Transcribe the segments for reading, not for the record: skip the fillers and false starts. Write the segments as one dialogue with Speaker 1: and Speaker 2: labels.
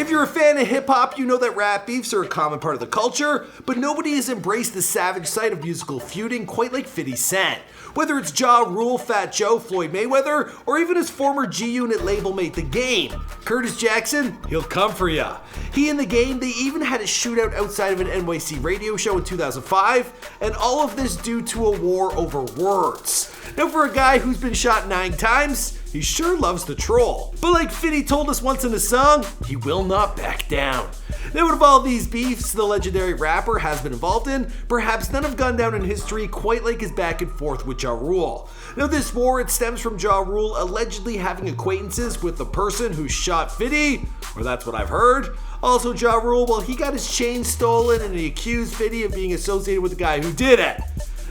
Speaker 1: If you're a fan of hip-hop, you know that rap beefs are a common part of the culture, but nobody has embraced the savage side of musical feuding quite like 50 Cent. Whether it's Ja Rule, Fat Joe, Floyd Mayweather, or even his former G-Unit label mate The Game, Curtis Jackson, he'll come for ya. He and The Game, they even had a shootout outside of an NYC radio show in 2005, and all of this due to a war over words. Now for a guy who's been shot 9 times, he sure loves to troll. But like 50 told us once in a song, he will not back down. Now out of all these beefs the legendary rapper has been involved in, perhaps none have gone down in history quite like his back and forth with Ja Rule. Now this war, it stems from Ja Rule allegedly having acquaintances with the person who shot 50, or that's what I've heard. Also Ja Rule, well, he got his chain stolen and he accused 50 of being associated with the guy who did it.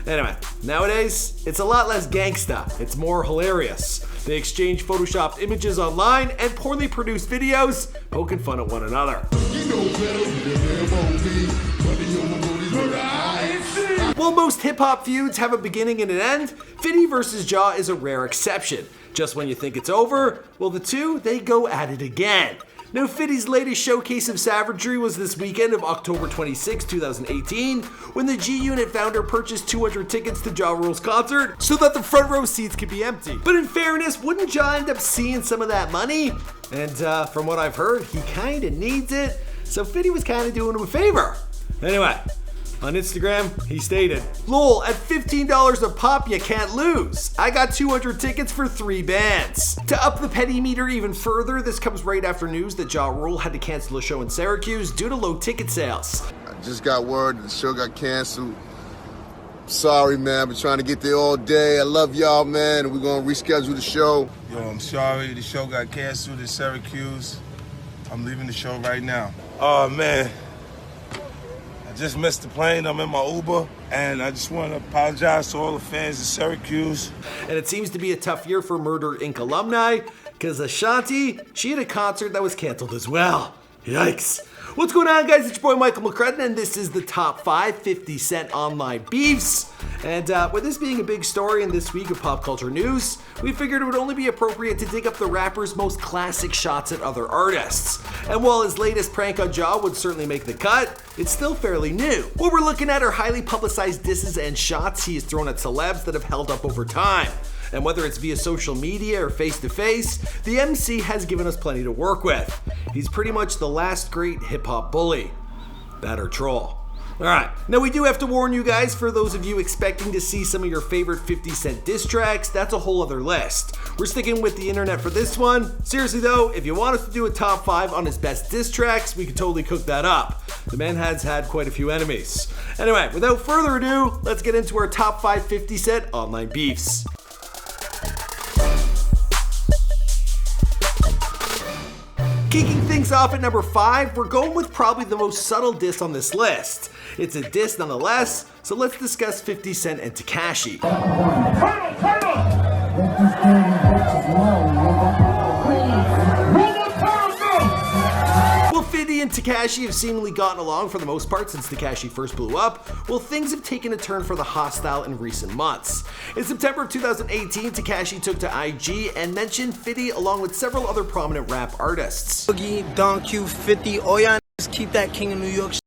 Speaker 1: Anyway, nowadays, it's a lot less gangsta, it's more hilarious. They exchange photoshopped images online and poorly produced videos, poking fun at one another. While most hip-hop feuds have a beginning and an end, 50 versus Ja is a rare exception. Just when you think it's over, well the two, they go at it again. Now 50's latest showcase of savagery was this weekend of October 26, 2018, when the G-Unit founder purchased 200 tickets to Ja Rule's concert so that the front row seats could be empty. But in fairness, wouldn't Ja end up seeing some of that money? And from what I've heard, he kinda needs it, so 50 was kinda doing him a favor. Anyway, on Instagram, he stated, "Lol, at $15 a pop, you can't lose. I got 200 tickets for 3 bands." To up the petty meter even further, this comes right after news that Ja Rule had to cancel a show in Syracuse due to low ticket sales.
Speaker 2: I just got word that the show got canceled. Sorry, man, I've been trying to get there all day. I love y'all, man, and we're gonna reschedule the show.
Speaker 3: Yo, I'm sorry, the show got canceled in Syracuse. I'm leaving the show right now. Oh, man. I just missed the plane. I'm in my Uber, and I just want to apologize to all the fans in Syracuse.
Speaker 1: And it seems to be a tough year for Murder Inc. alumni, because Ashanti, she had a concert that was canceled as well. Yikes. What's going on, guys? It's your boy Michael McCrudden, and this is the top 5 50 Cent online beefs. And with this being a big story in this week of pop culture news, we figured it would only be appropriate to dig up the rapper's most classic shots at other artists. And while his latest prank on Ja would certainly make the cut, it's still fairly new. What we're looking at are highly publicized disses and shots he has thrown at celebs that have held up over time. And whether it's via social media or face-to-face, the MC has given us plenty to work with. He's pretty much the last great hip-hop bully. That or troll. Alright, now we do have to warn you guys, for those of you expecting to see some of your favorite 50 Cent diss tracks, that's a whole other list. We're sticking with the internet for this one. Seriously though, if you want us to do a top 5 on his best diss tracks, we could totally cook that up. The man has had quite a few enemies. Anyway, without further ado, let's get into our top 5 50 Cent online beefs. Kicking things off at number 5, we're going with probably the most subtle diss on this list. It's a diss nonetheless, so let's discuss 50 Cent and Takashi. Well, 50 and Takashi have seemingly gotten along for the most part since Takashi first blew up. Well, things have taken a turn for the hostile in recent months. In September of 2018, Takashi took to IG and mentioned 50 along with several other prominent rap artists.
Speaker 4: Boogie, Don Q, 50, all y'all niggas keep that King of New York shit.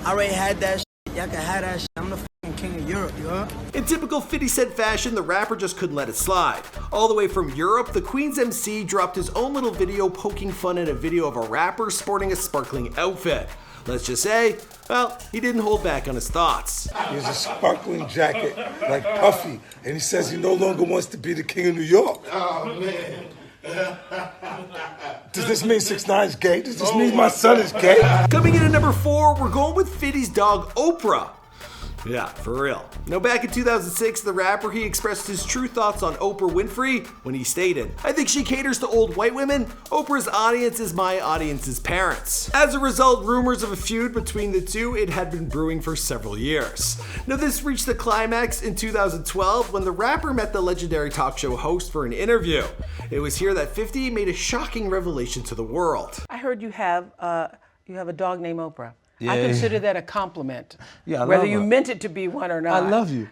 Speaker 4: I already had that shit. Y'all can have that shit. I'm the fucking King of Europe, you know?
Speaker 1: In typical 50 Cent fashion, the rapper just couldn't let it slide. All the way from Europe, the Queen's MC dropped his own little video poking fun at a video of a rapper sporting a sparkling outfit. Let's just say, well, he didn't hold back on his thoughts.
Speaker 3: He has a sparkling jacket like Puffy, and he says he no longer wants to be the king of New York.
Speaker 2: Oh, man.
Speaker 3: Does this mean 6ix 9ine's gay? Does this mean my son is gay?
Speaker 1: Coming in at number 4, we're going with 50's dog Oprah. Yeah, for real. Now back in 2006, the rapper, he expressed his true thoughts on Oprah Winfrey when he stated, "I think she caters to old white women. Oprah's audience is my audience's parents." As a result, rumors of a feud between the two, it had been brewing for several years. Now this reached the climax in 2012 when the rapper met the legendary talk show host for an interview. It was here that 50 made a shocking revelation to the world.
Speaker 5: I heard you have a dog named Oprah. Yeah.
Speaker 6: I consider that a compliment.
Speaker 5: Yeah, I
Speaker 6: whether
Speaker 5: love
Speaker 6: you
Speaker 5: her.
Speaker 6: meant it to be one or not.
Speaker 5: I love you.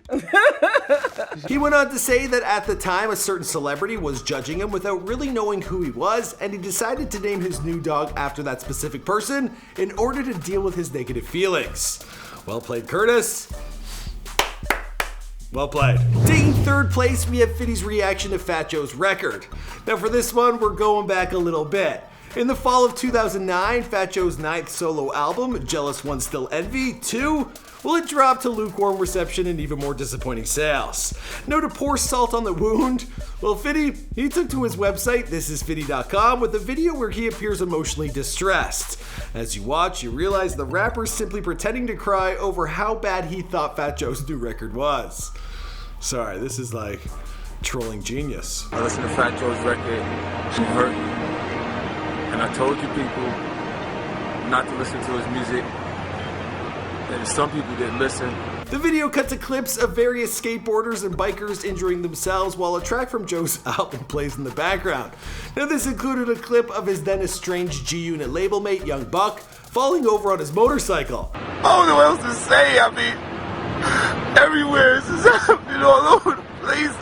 Speaker 1: He went on to say that at the time, a certain celebrity was judging him without really knowing who he was, and he decided to name his new dog after that specific person in order to deal with his negative feelings. Well played, Curtis. Well played. Taking third place, we have Fitty's reaction to Fat Joe's record. Now for this one, we're going back a little bit. In the fall of 2009, Fat Joe's 9th solo album, Jealous One Still Envy 2, well, it dropped to lukewarm reception and even more disappointing sales. Now to pour salt on the wound, well, Fitty, he took to his website, thisisfitty.com, with a video where he appears emotionally distressed. As you watch, you realize the rapper's simply pretending to cry over how bad he thought Fat Joe's new record was. Sorry, this is like trolling genius.
Speaker 7: I listened to Fat Joe's record, it hurt me. And I told you people not to listen to his music, and some people didn't listen.
Speaker 1: The video cut to clips of various skateboarders and bikers injuring themselves while a track from Joe's album plays in the background. Now this included a clip of his then estranged G-Unit label mate, Young Buck, falling over on his motorcycle.
Speaker 7: I don't know what else to say. I mean, everywhere this is happening all over the place.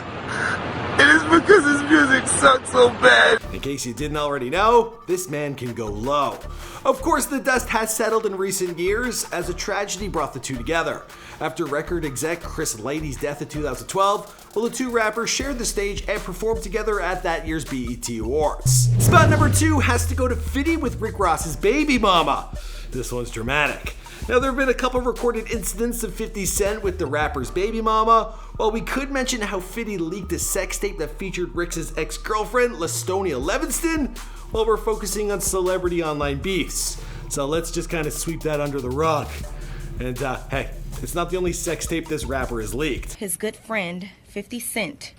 Speaker 7: It is because his music sucks so bad.
Speaker 1: In case you didn't already know, this man can go low. Of course, the dust has settled in recent years as a tragedy brought the two together. After record exec Chris Lighty's death in 2012, well, the two rappers shared the stage and performed together at that year's BET Awards. Spot number 2 has to go to Fitty with Rick Ross's baby mama. This one's dramatic. Now, there have been a couple recorded incidents of 50 Cent with the rapper's baby mama. While we could mention how Fitty leaked a sex tape that featured Rick's ex-girlfriend, Lastonia Levinston, while we're focusing on celebrity online beefs. So let's just kind of sweep that under the rug. And hey, it's not the only sex tape this rapper has leaked.
Speaker 8: His good friend, 50 Cent,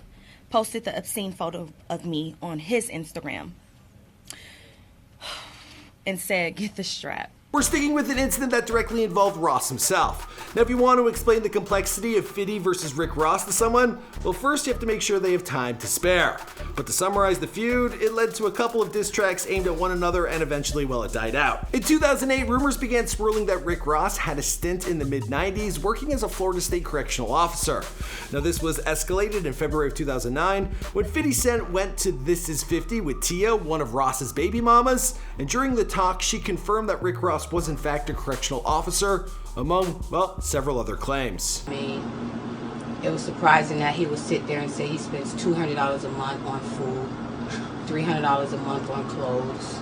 Speaker 8: posted the obscene photo of me on his Instagram and said, "Get the strap."
Speaker 1: We're sticking with an incident that directly involved Ross himself. Now, if you want to explain the complexity of Fitty versus Rick Ross to someone, well, first you have to make sure they have time to spare. But to summarize the feud, it led to a couple of diss tracks aimed at one another, and eventually, well, it died out. In 2008, rumors began swirling that Rick Ross had a stint in the mid-90s working as a Florida State correctional officer. Now, this was escalated in February of 2009 when 50 Cent went to This Is 50 with Tia, one of Ross's baby mamas, and during the talk, she confirmed that Rick Ross was in fact a correctional officer, among, well, several other claims.
Speaker 9: I mean, it was surprising that he would sit there and say he spends $200 a month on food, $300 a month on clothes.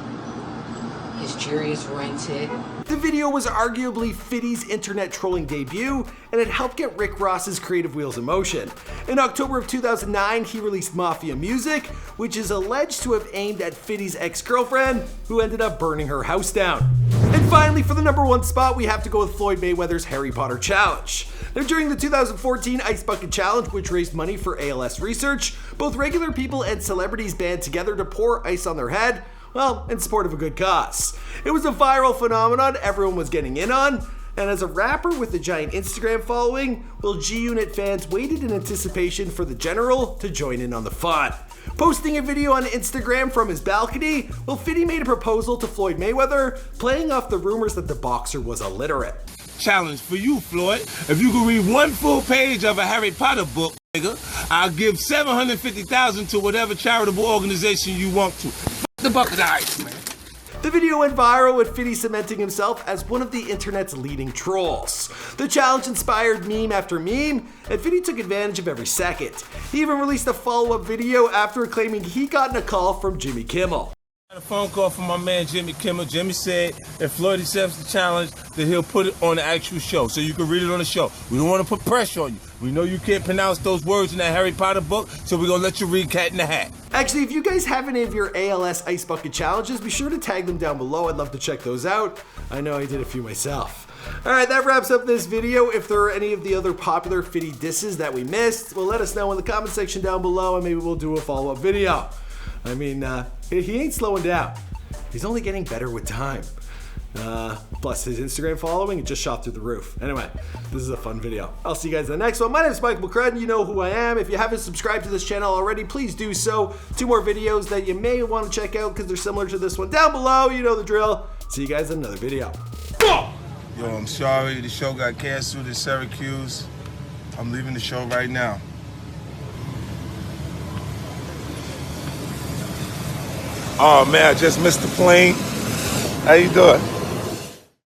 Speaker 9: His jury is rented.
Speaker 1: The video was arguably Fitty's internet trolling debut, and it helped get Rick Ross's creative wheels in motion. In October of 2009, he released Mafia Music, which is alleged to have aimed at Fitty's ex-girlfriend, who ended up burning her house down. And finally, for the number 1 spot, we have to go with Floyd Mayweather's Harry Potter Challenge. Now, during the 2014 Ice Bucket Challenge, which raised money for ALS research, both regular people and celebrities band together to pour ice on their head, well, in support of a good cause. It was a viral phenomenon everyone was getting in on, and as a rapper with a giant Instagram following, well, G-Unit fans waited in anticipation for the general to join in on the fun. Posting a video on Instagram from his balcony, well, Fitty made a proposal to Floyd Mayweather, playing off the rumors that the boxer was illiterate.
Speaker 3: Challenge for you, Floyd. If you can read one full page of a Harry Potter book, nigga, I'll give $750,000 to whatever charitable organization you want to. The bucket of ice, man.
Speaker 1: The video went viral with Fitty cementing himself as one of the internet's leading trolls. The challenge inspired meme after meme, and Fitty took advantage of every second. He even released a follow-up video after claiming he'd gotten a call from Jimmy Kimmel.
Speaker 3: I got a phone call from my man Jimmy Kimmel. Jimmy said if Floyd accepts the challenge, then he'll put it on the actual show, so you can read it on the show. We don't want to put pressure on you. We know you can't pronounce those words in that Harry Potter book, so we're going to let you read Cat in the Hat.
Speaker 1: Actually, if you guys have any of your ALS Ice Bucket challenges, be sure to tag them down below. I'd love to check those out. I know I did a few myself. Alright, that wraps up this video. If there are any of the other popular Fitty disses that we missed, well, let us know in the comment section down below, and maybe we'll do a follow-up video. I mean, he ain't slowing down. He's only getting better with time. Plus his Instagram following, it just shot through the roof. Anyway, this is a fun video. I'll see you guys in the next one. My name is Michael McCrudden. You know who I am. If you haven't subscribed to this channel already, please do so. 2 more videos that you may want to check out because they're similar to this one down below. You know the drill. See you guys in another video.
Speaker 3: Yo, I'm sorry. The show got canceled in Syracuse. I'm leaving the show right now. Oh man, I just missed the plane. How you doing?